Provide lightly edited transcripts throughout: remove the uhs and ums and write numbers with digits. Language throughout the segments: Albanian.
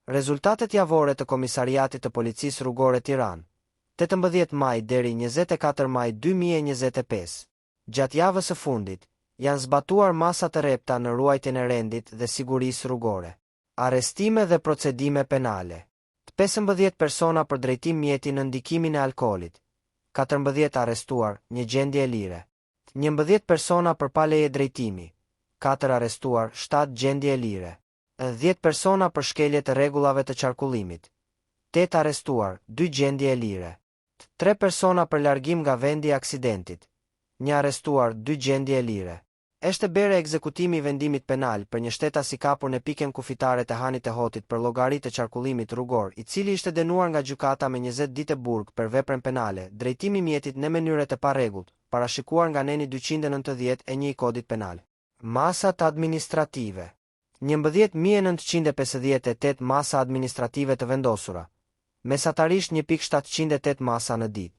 Rezultatet javore të Komisariatit të Policisë Rrugore Tiranë, 18 maj deri 24 maj 2025. Gjatë javës së fundit, janë zbatuar masa të rrepta në ruajtjen e rendit dhe sigurisë rrugore. Arrestime dhe procedime penale. 15 persona për drejtim mjeti në ndikimin e alkoolit. 14 arrestuar, një gjendje e lire. 11 persona për pa leje drejtimi. 4 arrestuar, 7 gjendje e lire. 10 persona për shkelje të rregullave të qarkullimit. 8 arrestuar, 2 gjendje e lire. 3 persona për largim nga vendi i aksidentit. 1 arrestuar, 2 gjendje e lire. Është bere ekzekutimi i vendimit penal për një shtetas i kapur në pikën kufitare të Hanit të Hotit për llogari të qarkullimit rrugor, i cili ishte dënuar nga gjykata me 20 ditë burg për veprën penale, drejtimi mjetit në mënyrë të parregullt, parashikuar nga neni 290 e 1 i kodit penal. Masat administrative. 11.958 masa administrative të vendosura, mesatarisht 1.708 masa në ditë,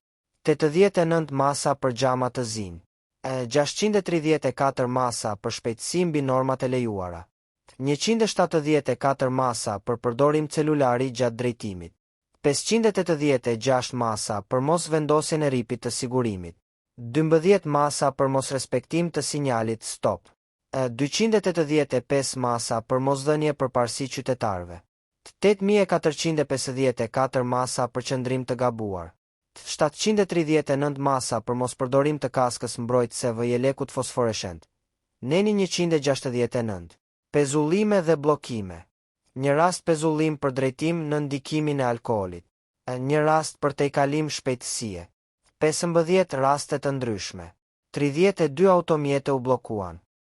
89 masa për xhama të zinj, 634 masa për shpejtësi mbi normat e lejuara, 174 masa për përdorim celulari gjatë drejtimit, 586 masa për mos vendosjen e ripit të sigurimit, 12 masa për mos respektim të sinjalit stop, 285 masa për mosdhënie përparësi qytetarëve, 8454 masa për qëndrim të gabuar, 739 masa për mos përdorim të kaskës mbrojtëse vëjelekut fosforeshent, neni 169, pezullime dhe bllokime, një rast pezullim për drejtim në ndikimin e alkoolit, një rast për tejkalim shpejtësie, 15 raste të ndryshme, 32 automjete u bllokuan.